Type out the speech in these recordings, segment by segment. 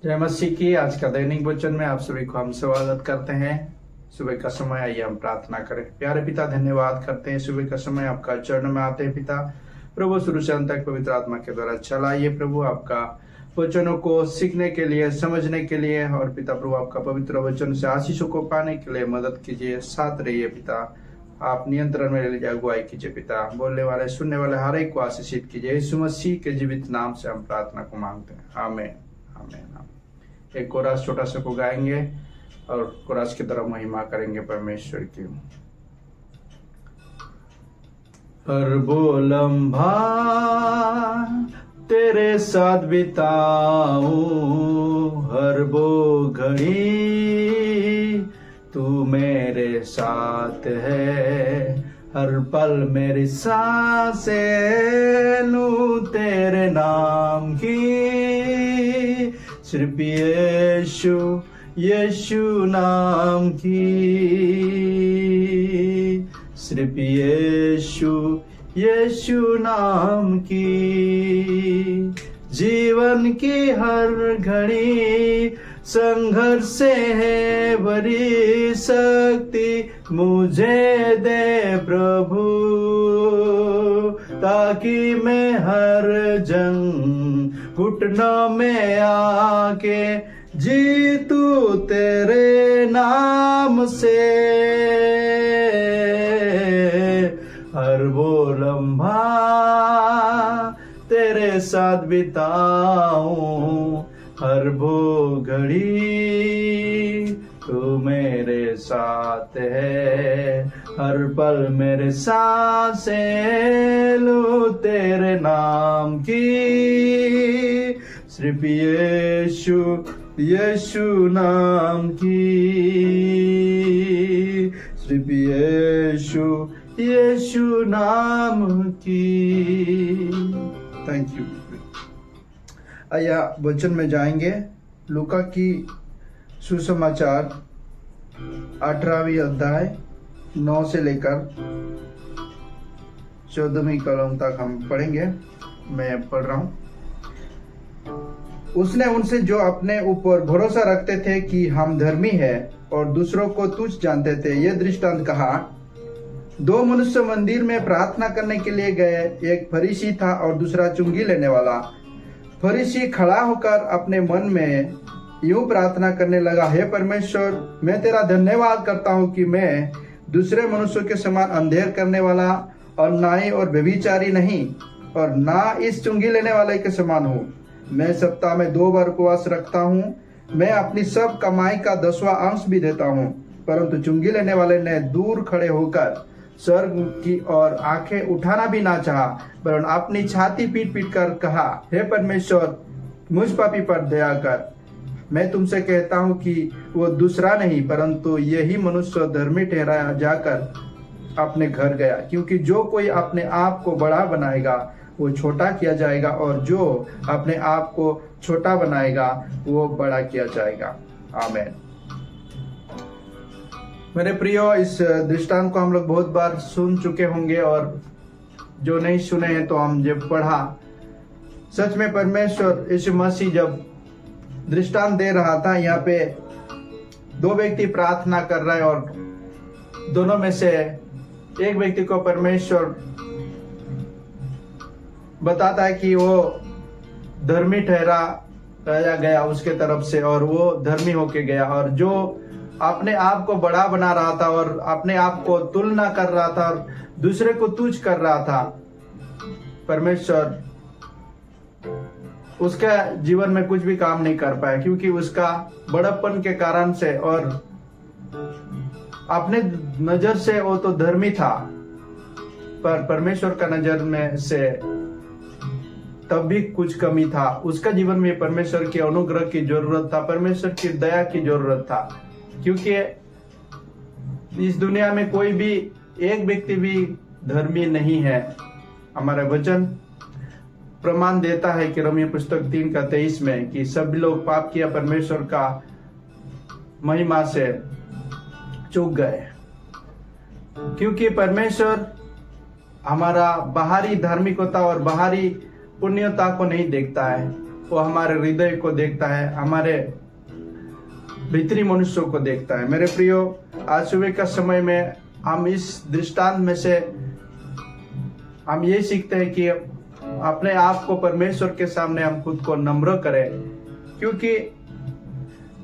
जय मसीह की। आज का दैनिक वचन में आप सभी को हम स्वागत करते हैं। सुबह का समय आइए हम प्रार्थना करें। प्यारे पिता, धन्यवाद करते हैं सुबह का समय आपका चरण में आते हैं। पिता प्रभु, शुरू से अंत तक पवित्र आत्मा के द्वारा चलाइए प्रभु, आपका वचनों को सीखने के लिए, समझने के लिए, और पिता प्रभु आपका पवित्र वचन से आशीषों को पाने के लिए मदद कीजिए, साथ रहिए पिता। आप नियंत्रण में ले अगुवाई कीजिए पिता। बोलने वाले सुनने वाले हर एक को आशीषित कीजिए। यीशु मसीह के जीवित नाम से हम प्रार्थना को मांगते हैं, आमीन आमीन। एक कोरस छोटा सा को गाएंगे और कोरस की तरफ महिमा करेंगे परमेश्वर की। हर वो लम्हा तेरे साथ बिताऊं, हर वो घड़ी तू मेरे साथ है, हर पल मेरी सांसें लूं तेरे नाम की, सिर्फ यीशु यीशु नाम की, सिर्फ यीशु यीशु नाम की। जीवन की हर घड़ी संघर्ष से है भरी, शक्ति मुझे दे प्रभु, ताकि मैं हर जंग घुटनों में आके जीतू तेरे नाम से। हर वो लम्हा तेरे साथ बिताऊं, हर वो घड़ी तू मेरे साथ है, हर पल मेरे सांसें लूं तेरे नाम की, सिर्फ यीशु यीशु नाम की, सिर्फ यीशु यीशु नाम की। Thank you. आइए वचन में जाएंगे। लूका की सुसमाचार 18वीं अध्याय 9 से लेकर 14वीं कलम तक हम पढ़ेंगे। मैं पढ़ रहा हूं। उसने उनसे जो अपने ऊपर भरोसा रखते थे कि हम धर्मी है और दूसरों को तुच्छ जानते थे, यह दृष्टांत कहा। दो मनुष्य मंदिर में प्रार्थना करने के लिए गए, एक फरीसी था और दूसरा चुंगी लेने वाला। फरीसी खड़ा होकर अपने मन में यूं प्रार्थना करने लगा, हे परमेश्वर, मैं तेरा धन्यवाद करता हूं कि मैं दूसरे मनुष्यों के समान अंधेर करने वाला, अन्यायी और व्यभिचारी नहीं, और ना इस चुंगी लेने वाले के समान हूं। मैं सप्ताह में 2 बार उपवास रखता हूं। मैं अपनी सब कमाई का 10वां अंश भी देता हूं। परंतु चुंगी लेने वाले ने दूर खड़े होकर स्वर्ग की ओर आंखें उठाना भी ना चाहा, परंतु अपनी छाती पीट पीट कर कहा, हे परमेश्वर, मुझ पापी पर दया कर। मैं तुमसे कहता हूं कि वो दूसरा नहीं परंतु यही मनुष्य धर्मी ठहराया जाकर अपने घर गया, क्योंकि जो कोई अपने आप को बड़ा बनाएगा वो छोटा किया जाएगा, और जो अपने आप को छोटा बनाएगा वो बड़ा किया जाएगा। आमीन। मेरे प्रियो, इस दृष्टांत को हम लोग बहुत बार सुन चुके होंगे, और जो नहीं सुने हैं तो हम जब पढ़ा, सच में परमेश्वर यीशु मसीह जब दृष्टांत दे रहा था, यहाँ पे 2 व्यक्ति प्रार्थना कर रहे हैं और दोनों में से एक व्यक्ति को परमेश्वर बताता है कि वो धर्मी ठहराया गया उसके तरफ से, और वो धर्मी होके गया, और जो अपने आप को बड़ा बना रहा था और अपने आप को तुलना कर रहा था और दूसरे को तुच्छ कर रहा था, परमेश्वर उसका जीवन में कुछ भी काम नहीं कर पाया, क्योंकि उसका बड़प्पन के कारण से और अपने नजर से वो तो धर्मी था, पर परमेश्वर का नजर में से तब भी कुछ कमी था। उसका जीवन में परमेश्वर के अनुग्रह की जरूरत था, परमेश्वर की दया की जरूरत था, क्योंकि इस दुनिया में कोई भी एक व्यक्ति भी धर्मी नहीं है। हमारा वचन प्रमाण देता है कि रोमियो पुस्तक 3:23 में कि सभी लोग पाप किया, परमेश्वर का महिमा से चूक गए, क्योंकि परमेश्वर हमारा बाहरी धार्मिकता और बाहरी पुण्यता को नहीं देखता है, वो हमारे हृदय को देखता है, हमारे भीतरी मनुष्यों को देखता है। मेरे प्रियो, आज सुबह का समय में हम इस दृष्टांत में से हम ये सीखते हैं कि अपने आप को परमेश्वर के सामने हम खुद को नम्र करें, क्योंकि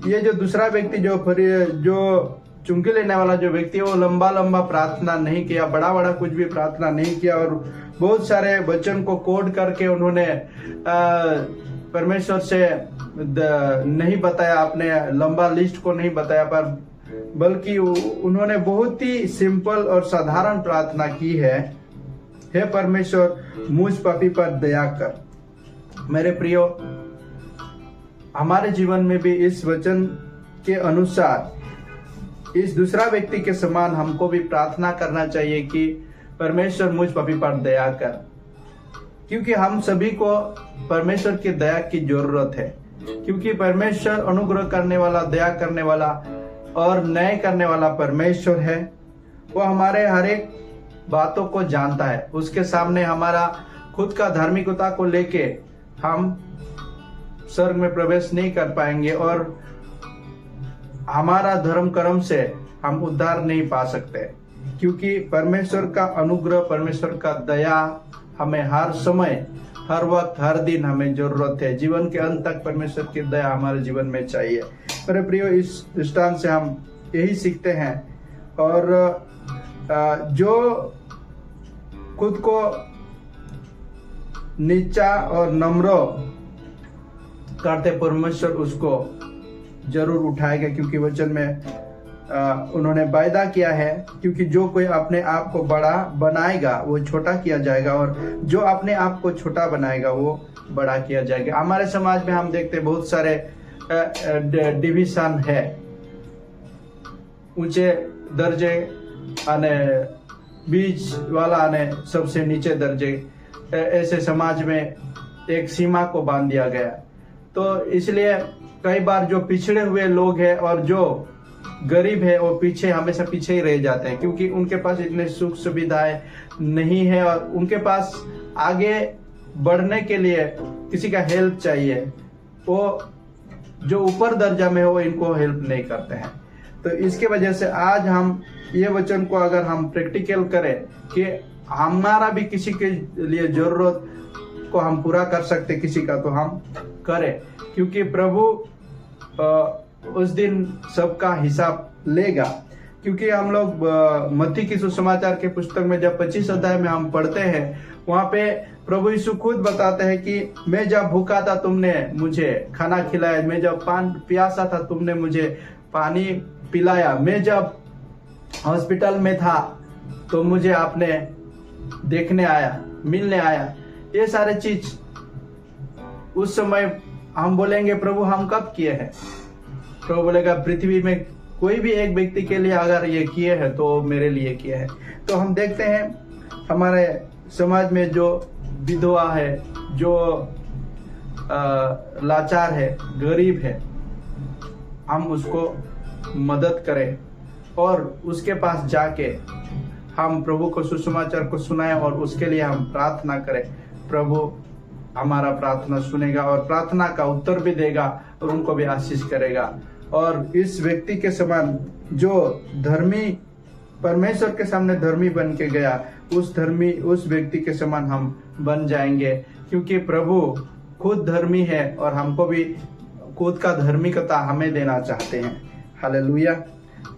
ये जो दूसरा व्यक्ति जो चुंगी लेने वाला जो व्यक्ति है, वो लंबा लंबा प्रार्थना नहीं किया, बड़ा बड़ा कुछ भी प्रार्थना नहीं किया, और बहुत सारे वचन को कोड करके उन्होंने परमेश्वर से नहीं बताया, अपने लंबा लिस्ट को नहीं बताया, पर बल्कि उन्होंने बहुत ही सिंपल और साधारण प्रार्थना की है, हे परमेश्वर मुझ पापी पर दया कर। मेरे प्रियो, हमारे जीवन में भी इस वचन के अनुसार इस दूसरा व्यक्ति के समान हमको भी प्रार्थना करना चाहिए कि परमेश्वर मुझ पापी पर दया कर, क्योंकि हम सभी को परमेश्वर की दया की जरूरत है, क्योंकि परमेश्वर अनुग्रह करने वाला, दया करने वाला और न्याय करने वाला परमेश्वर है। वो हमारे हर एक बातों को जानता है। उसके सामने हमारा खुद का धार्मिकता को लेके हम स्वर्ग में प्रवेश नहीं कर पाएंगे, और हमारा धर्म कर्म से हम उद्धार नहीं पा सकते, क्योंकि परमेश्वर का अनुग्रह, परमेश्वर का दया हमें हर समय, हर वक्त, हर दिन हमें जरूरत है। जीवन के अंत तक परमेश्वर की दया हमारे जीवन में चाहिए। मेरे प्रियो, इस दृष्टांत से हम यही सीखते हैं, और जो खुद को नीचा और नम्र करते परमेश्वर उसको जरूर उठाएगा, क्योंकि वचन में उन्होंने वायदा किया है, क्योंकि जो कोई अपने आप को बड़ा बनाएगा वो छोटा किया जाएगा, और जो अपने आप को छोटा बनाएगा वो बड़ा किया जाएगा। हमारे समाज में हम देखते बहुत सारे डिविजन है, ऊंचे दर्जे आने, बीच वाला आने, सबसे नीचे दर्जे, ऐसे समाज में एक सीमा को बांध दिया गया। तो इसलिए कई बार जो पिछड़े हुए लोग हैं और जो गरीब है वो पीछे, हमेशा पीछे ही रह जाते हैं, क्योंकि उनके पास इतने सुख सुविधाएं नहीं है, और उनके पास आगे बढ़ने के लिए किसी का हेल्प चाहिए। वो जो ऊपर दर्जा में हो इनको हेल्प नहीं करते हैं। तो इसके वजह से आज हम ये वचन को अगर हम प्रैक्टिकल करें कि हमारा भी किसी के लिए जरूरत को हम पूरा कर सकते किसी का, तो हम करें, क्योंकि प्रभु उस दिन सबका हिसाब लेगा। क्योंकि हम लोग मत्ती की सुसमाचार के पुस्तक में जब 25 अध्याय में हम पढ़ते हैं, वहां पे प्रभु यीशु खुद बताते हैं कि मैं जब भूखा था तुमने मुझे खाना खिलाया, मैं जब प्यासा था तुमने मुझे पानी पिलाया, मैं जब हॉस्पिटल में था तो मुझे आपने देखने आया, मिलने आया। ये सारे चीज उस समय हम बोलेंगे प्रभु हम कब किए हैं? प्रभु बोलेगा पृथ्वी में कोई भी एक व्यक्ति के लिए अगर ये किए हैं तो मेरे लिए किए हैं। तो हम देखते हैं हमारे समाज में जो विधवा है, जो लाचार है, गरीब है, हम उसको मदद करें और उसके पास जाके हम प्रभु को सुसमाचार को सुनाएं और उसके लिए हम प्रार्थना करें। प्रभु हमारा प्रार्थना सुनेगा और प्रार्थना का उत्तर भी देगा और उनको भी आशीष करेगा। और इस व्यक्ति के समान जो धर्मी, परमेश्वर के सामने धर्मी बन के गया, उस व्यक्ति के समान हम बन जाएंगे, क्योंकि प्रभु खुद धर्मी है और हमको भी खुद का धार्मिकता हमें देना चाहते हैं। हालेलुया।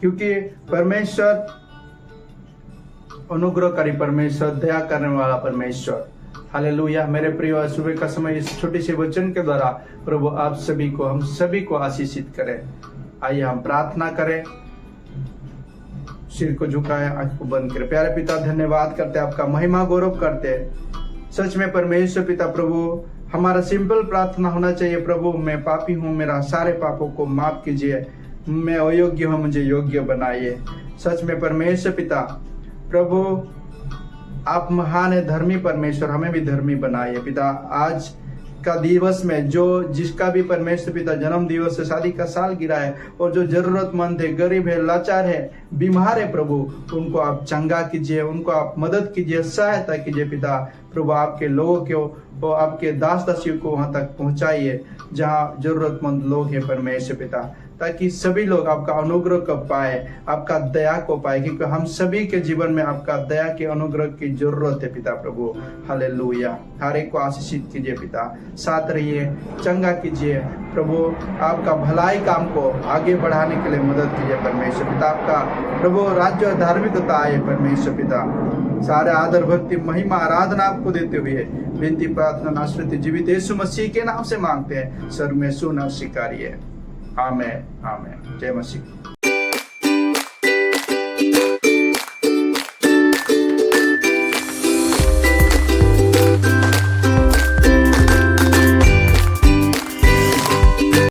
क्योंकि परमेश्वर अनुग्रहकारी परमेश्वर, दया करने वाला परमेश्वर। हालेलुया। मेरे प्रिय, सुबह का समय इस छोटी सी वचन के द्वारा प्रभु आप सभी को, हम सभी को आशीषित करें। आइए हम प्रार्थना करें, सिर को झुकाएं, आंख को बंद करें। प्यारे पिता, धन्यवाद करते, आपका महिमा गौरव करते। सच में परमेश्वर पिता प्रभु, हमारा सिंपल प्रार्थना होना चाहिए प्रभु, मैं पापी हूँ, मेरा सारे पापों को माफ कीजिए, मैं अयोग्य हूँ, मुझे योग्य बनाइए। सच में परमेश्वर पिता प्रभु, आप महान है, धर्मी परमेश्वर, हमें भी धर्मी बनाइए पिता। आज का दिवस में जो जिसका भी परमेश्वर पिता जन्म दिवस है, शादी का साल गिरा है, और जो जरूरतमंद है, गरीब है, लाचार है, बीमार है प्रभु, उनको आप चंगा कीजिए, उनको आप मदद कीजिए, सहायता कीजिए पिता। प्रभु आपके लोगों को, आपके दास दासियों को वहां तक पहुंचाइए जहां जरूरतमंद लोग हैं परमेश्वर पिता, ताकि सभी लोग आपका अनुग्रह को पाए, आपका दया को पाए, क्योंकि हम सभी के जीवन में आपका दया के अनुग्रह की जरूरत है पिता प्रभु। हालेलुया। हर एक को आशीषित कीजिए पिता, साथ रहिए, चंगा कीजिए प्रभु, आपका भलाई काम को आगे बढ़ाने के लिए मदद कीजिए परमेश्वर पिता। आपका प्रभु राज्य और धार्मिकता आए परमेश्वर पिता। सारे आदर भक्ति महिमा आराधना आपको देते हुए विनती प्रार्थना नासरती जीवित यीशु मसीह के नाम से मांगते हैं, स्वर्ग में सुन और स्वीकारिए। आमेन आमेन। जय मसीह।